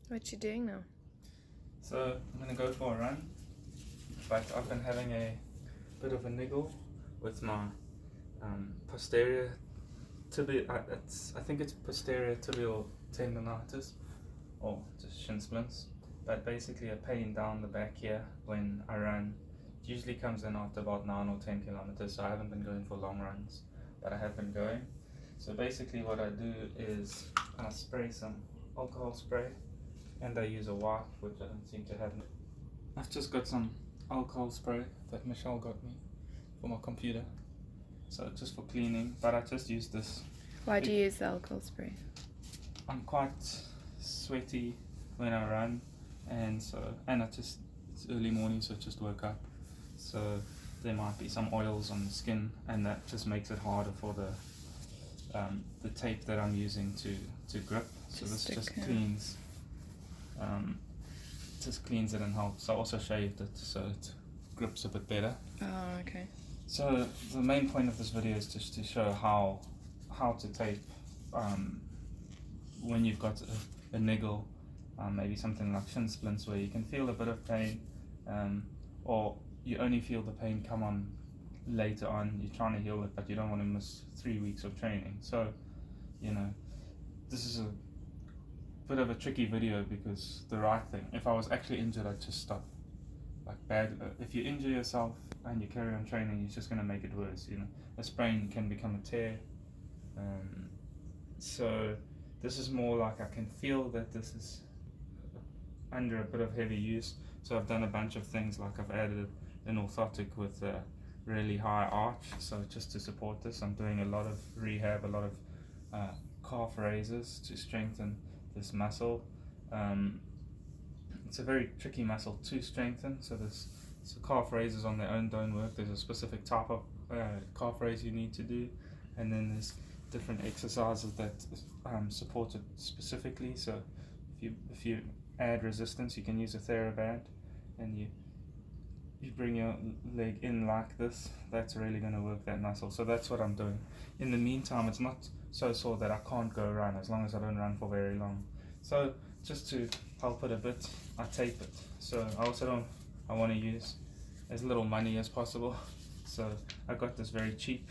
What you doing now? So I'm going to go for a run, but I've been having a bit of a niggle with my posterior tibial, I think it's posterior tibial tendinitis, or just shin splints, but basically a pain down the back here when I run. It usually comes in after about 9 or 10 kilometers, so I haven't been going for long runs, but I have been going. So basically what I do is I spray some alcohol spray, and I use a wipe, which I don't seem to have. I've just got some alcohol spray that Michelle got me for my computer, so just for cleaning, but I just use this. Why do you use the alcohol spray? I'm quite sweaty when I run, and it's early morning, so I just woke up, so there might be some oils on the skin, and that just makes it harder for the tape that I'm using to grip. So this just cleans it and helps. I also shaved it so it grips a bit better. Oh, okay. So the main point of this video is just to show how to tape when you've got a niggle, maybe something like shin splints where you can feel a bit of pain, or you only feel the pain come on later on. You're trying to heal it, but you don't want to miss 3 weeks of training. So, this is a bit of a tricky video, because the right thing, if I was actually injured, I'd just stop. If you injure yourself and you carry on training, you're just going to make it worse. A sprain can become a tear. So this is more like I can feel that this is under a bit of heavy use. So I've done a bunch of things, like I've added an orthotic with a really high arch, so just to support this. I'm doing a lot of rehab, a lot of calf raises to strengthen this muscle. It's a very tricky muscle to strengthen, so calf raises on their own don't work. There's a specific type of calf raise you need to do, and then there's different exercises that support it specifically. So if you add resistance, you can use a TheraBand, and you bring your leg in like this. That's really going to work that muscle. So that's what I'm doing. In the meantime, it's not so sore that I can't go run, as long as I don't run for very long. So just to help it a bit, I tape it. So I want to use as little money as possible. So I got this very cheap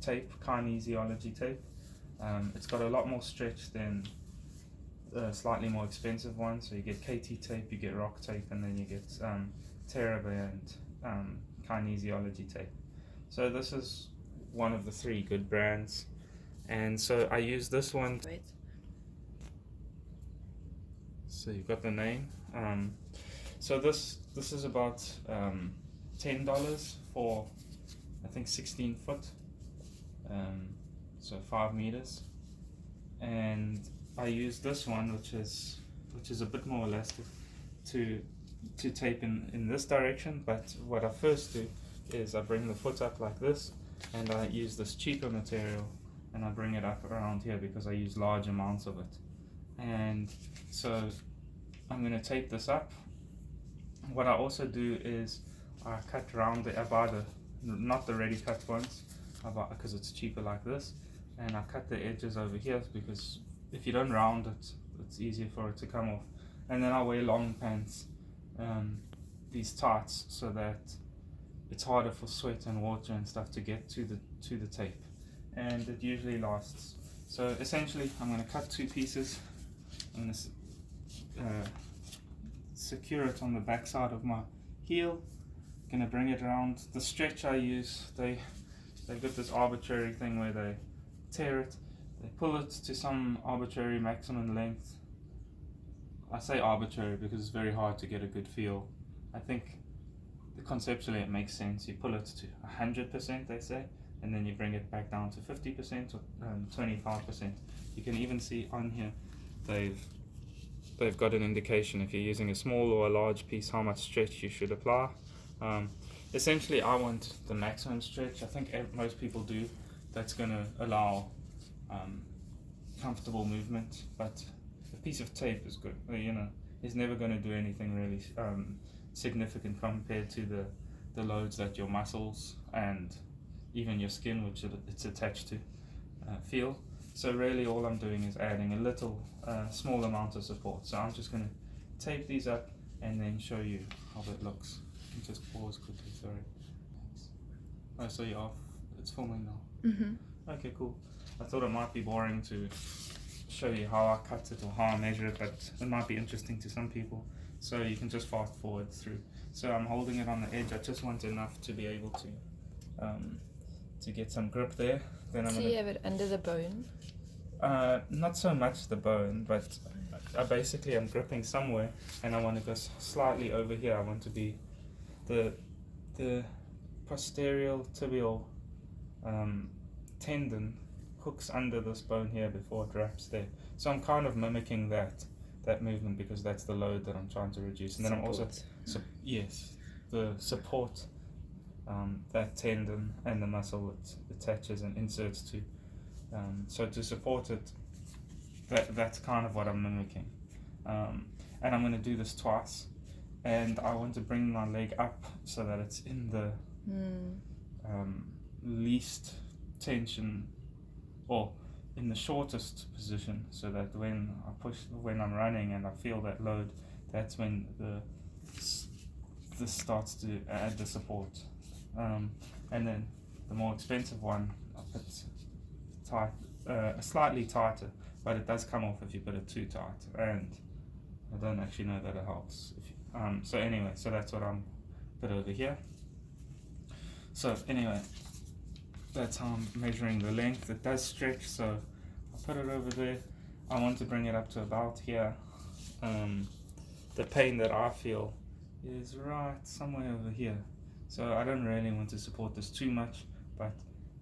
tape, kinesiology tape. It's got a lot more stretch than slightly more expensive one. So you get KT tape, you get rock tape, and then you get TheraBand kinesiology tape. So this is one of the 3 good brands, and so I use this one. Wait. So you've got the name. So this is about $10 for, I think, 16 foot, so 5 meters, and I use this one, which is a bit more elastic, to tape in this direction. But what I first do is I bring the foot up like this, and I use this cheaper material, and I bring it up around here because I use large amounts of it. And so I'm going to tape this up. What I also do is I cut around not the ready cut ones, because it's cheaper like this, and I cut the edges over here, because if you don't round it, it's easier for it to come off. And then I wear long pants, these tights, so that it's harder for sweat and water and stuff to get to the tape, and it usually lasts. So essentially, I'm going to cut 2 pieces. I'm going to secure it on the back side of my heel. I'm going to bring it around. The stretch I use, they've got this arbitrary thing where they tear it, they pull it to some arbitrary maximum length. I say arbitrary because it's very hard to get a good feel. I think conceptually it makes sense. You pull it to 100%, they say, and then you bring it back down to 50% or 25%. You can even see on here they've got an indication, if you're using a small or a large piece, how much stretch you should apply. Essentially, I want the maximum stretch. I think most people do. That's going to allow comfortable movement, but a piece of tape is good. It's never going to do anything really significant compared to the loads that your muscles and even your skin, which it's attached to, feel. So really all I'm doing is adding a little small amount of support. So I'm just going to tape these up and then show you how that looks. Just pause quickly, sorry. Thanks. Oh, so you're off. It's filming now. Okay, cool. I thought it might be boring to show you how I cut it or how I measure it, but it might be interesting to some people. So you can just fast forward through. So I'm holding it on the edge. I just want enough to be able to get some grip there. Then I'm So you have it under the bone? not so much the bone, but I basically am gripping somewhere, and I want to go slightly over here. I want to be the posterior tibial tendon hooks under this bone here before it wraps there. So I'm kind of mimicking that movement because that's the load that I'm trying to reduce. And then I'm also yes, the support that tendon and the muscle it attaches and inserts to. So to support it, that's kind of what I'm mimicking. And I'm going to do this twice, and I want to bring my leg up so that it's in the least tension, or in the shortest position, so that when I'm running and I feel that load, that's when this starts to add the support. And then the more expensive one, I put slightly tighter, but it does come off if you put it too tight, and I don't actually know that it helps. So anyway, so that's what I'm put over here. So anyway, that's how I'm measuring the length. It does stretch, so I'll put it over there. I want to bring it up to about here. The pain that I feel is right somewhere over here. So I don't really want to support this too much, but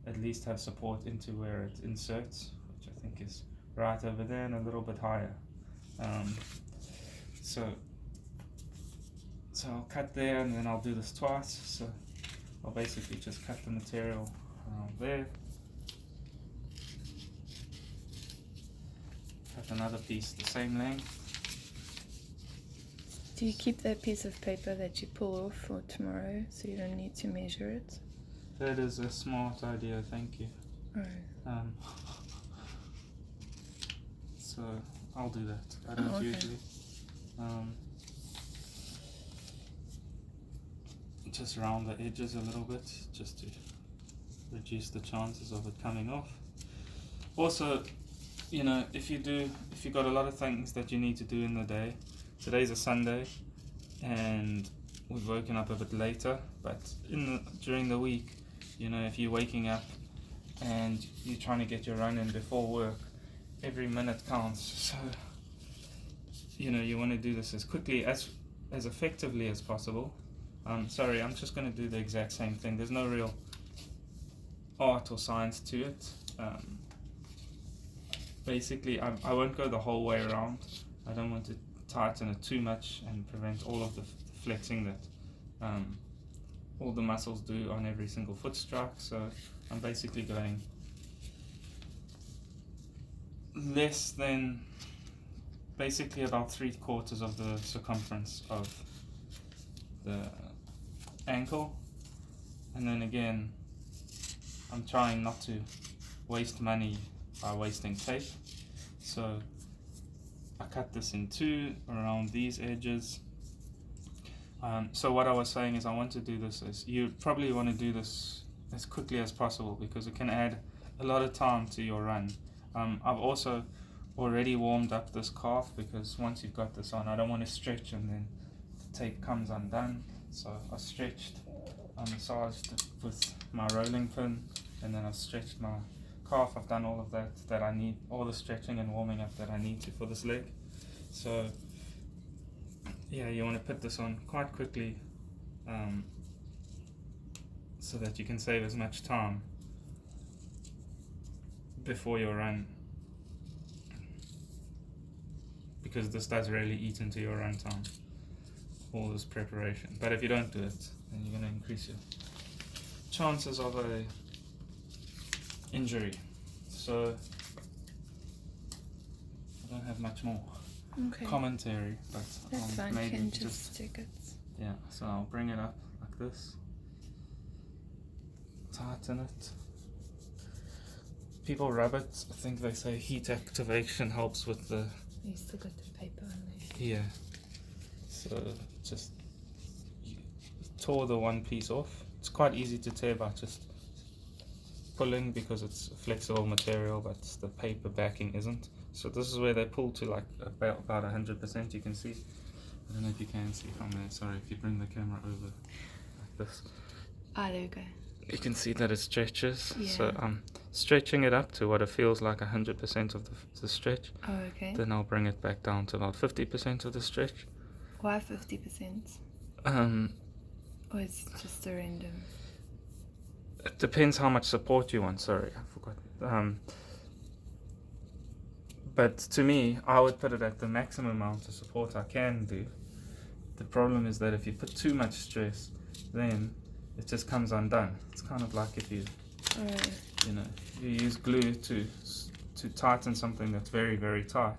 at least have support into where it inserts, which I think is right over there and a little bit higher. So I'll cut there, and then I'll do this twice. So I'll basically just cut the material around there, cut another piece the same length. Do you keep that piece of paper that you pull off for tomorrow so you don't need to measure it? That is a smart idea, thank you. Oh. So I'll do that. I don't okay. usually. Just round the edges a little bit, just to reduce the chances of it coming off. Also, you know, if you've got a lot of things that you need to do in the day. Today's a Sunday, and we've woken up a bit later, but during the week, you know, if you're waking up and you're trying to get your run in before work, every minute counts. So, you know, you want to do this as quickly, as effectively as possible. Sorry, I'm just going to do the exact same thing. There's no real art or science to it. Basically, I won't go the whole way around. I don't want to tighten it too much and prevent all of the flexing that all the muscles do on every single foot strike. So I'm basically going less than, basically about 3/4 of the circumference of the ankle, and then again I'm trying not to waste money by wasting tape, so I cut this in two around these edges. So what I was saying is I want to do this as, you probably want to do this as quickly as possible because it can add a lot of time to your run. I've also already warmed up this calf because once you've got this on, I don't want to stretch and then the tape comes undone. So I stretched, I massaged it with my rolling pin, and then I stretched my calf. I've done all of that I need, all the stretching and warming up that I need to for this leg. So yeah, you want to put this on quite quickly so that you can save as much time before your run, because this does really eat into your run time, all this preparation. But if you don't do it, then you're going to increase your chances of a injury. So I don't have much more commentary, but that's fine. maybe You can just stick it. Yeah, so I'll bring it up like this, tighten it, people rub it. I think they say heat activation helps with the. You still got the paper on there. Yeah. So just tore the one piece off. It's quite easy to tear by just pulling because it's a flexible material, but the paper backing isn't. So this is where they pull to like about 100%. You can see. I don't know if you can see from there. Sorry, if you bring the camera over like this. Ah, there we go. You can see that it stretches. Yeah. So I'm stretching it up to what it feels like 100% of the stretch. Oh, okay. Then I'll bring it back down to about 50% of the stretch. Why 50%? Or it's just a random? It depends how much support you want. Sorry, I forgot. But to me, I would put it at the maximum amount of support I can do. The problem is that if you put too much stress, then it just comes undone. It's kind of like if you, you use glue to tighten something that's very, very tight,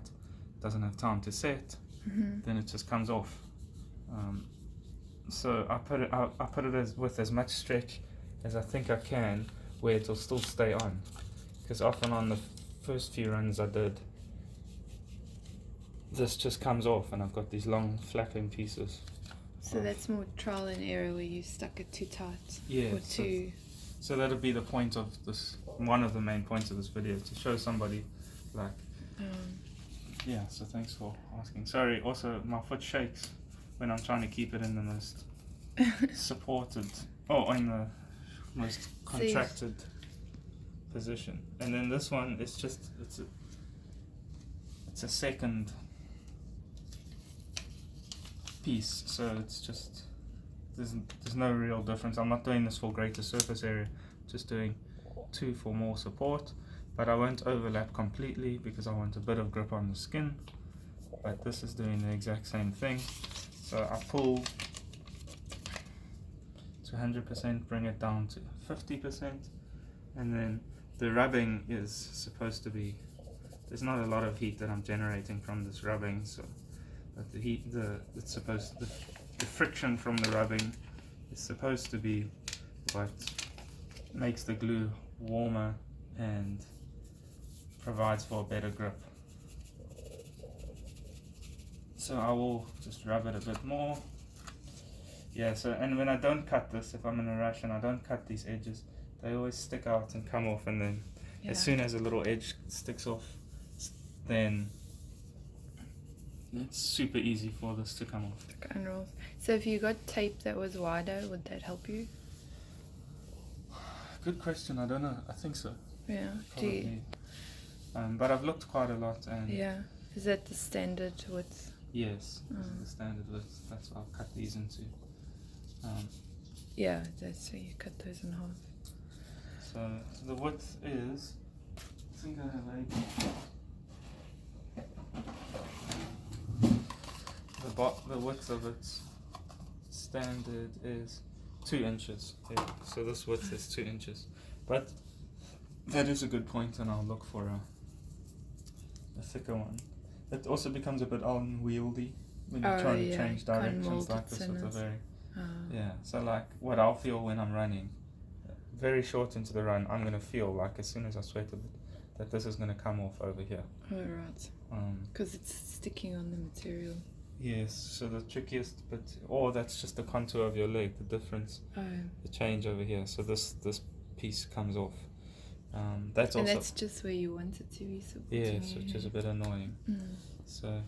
doesn't have time to set, then it just comes off. So I put it with as much stretch as I think I can, where it'll still stay on. Because often on the first few runs I did, this just comes off, and I've got these long flapping pieces. So that's more trial and error where you stuck it too tight. Yeah. Or too. So that'll be the point of this. One of the main points of this video, to show somebody, like. Yeah. So thanks for asking. Sorry. Also, my foot shakes when I'm trying to keep it in the most supported, in the most contracted position. And then this one, it's a second piece, so it's just there's no real difference. I'm not doing this for greater surface area, just doing 2 for more support, but I won't overlap completely because I want a bit of grip on the skin. But this is doing the exact same thing. So I pull to 100%, bring it down to 50%, and then the rubbing is supposed to be, there's not a lot of heat that I'm generating from this rubbing, so but the heat, the friction from the rubbing is supposed to be what makes the glue warmer and provides for a better grip. So I will just rub it a bit more. Yeah, so, and when I don't cut this, if I'm in a rush and I don't cut these edges, they always stick out and come off, and then as soon as a little edge sticks off, then it's super easy for this to come off. Like unrolls. So if you got tape that was wider, would that help you? Good question. I don't know. I think so. Yeah. Probably. But I've looked quite a lot, and is that the standard width? Yes, this is the standard width. That's what I'll cut these into. Yeah, that's so you cut those in half. So the width is, I think I have the width of its standard is 2 inches. Yeah. So this width is 2 inches. But that is a good point, and I'll look for a thicker one. It also becomes a bit unwieldy when you're trying to change directions like this with a very so like what I'll feel when I'm running very short into the run, I'm going to feel like as soon as I sweat a bit that this is going to come off over here. Oh, right. Because it's sticking on the material. Yes, so the trickiest bit, that's just the contour of your leg, the difference, the change over here. So this piece comes off. That's just where you want it to be. Yes, which is a bit annoying. So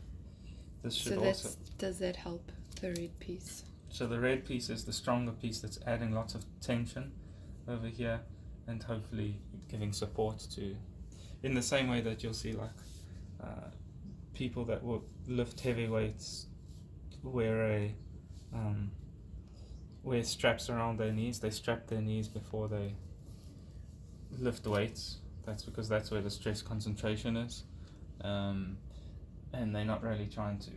this should also. Does that help the red piece? So the red piece is the stronger piece that's adding lots of tension over here, and hopefully giving support to, in the same way that you'll see like people that will lift heavy weights wear straps around their knees. They strap their knees before they lift weights. That's because that's where the stress concentration is, and they're not really trying to,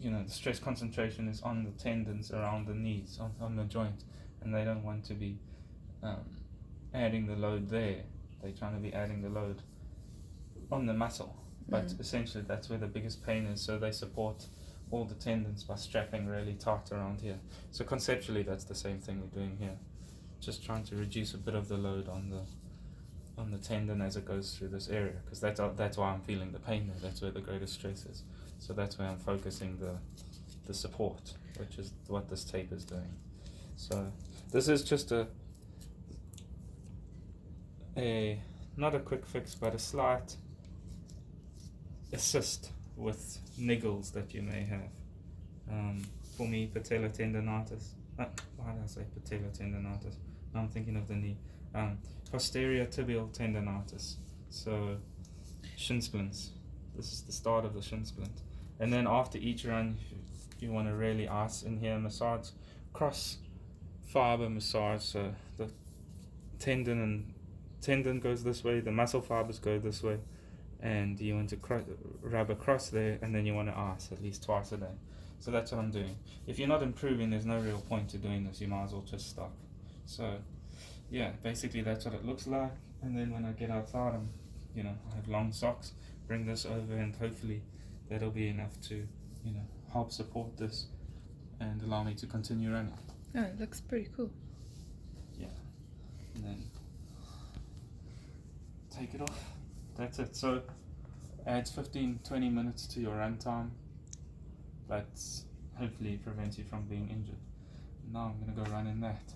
the stress concentration is on the tendons around the knees, on the joint, and they don't want to be adding the load there. They're trying to be adding the load on the muscle, but essentially that's where the biggest pain is, so they support all the tendons by strapping really tight around here. So conceptually that's the same thing we're doing here, just trying to reduce a bit of the load on on the tendon as it goes through this area, because that's why I'm feeling the pain there. That's where the greatest stress is. So that's where I'm focusing the support, which is what this tape is doing. So this is just a not a quick fix, but a slight assist with niggles that you may have. For me, patellar tendinitis. Why did I say patellar tendinitis? Now I'm thinking of the knee. Posterior tibial tendinitis. So shin splints. This is the start of the shin splint. And then after each run, you want to really ice in here, massage, cross fiber massage. So the tendon goes this way, the muscle fibers go this way, and you want to rub across there, and then you want to ice at least twice a day. So that's what I'm doing. If you're not improving, there's no real point to doing this. You might as well just stop. So yeah, basically that's what it looks like. And then when I get outside, I have long socks, bring this over, and hopefully that'll be enough to help support this and allow me to continue running. Oh, it looks pretty cool. Yeah, and then take it off. That's it. So adds 15-20 minutes to your run time, but hopefully it prevents you from being injured. Now I'm going to go run in that.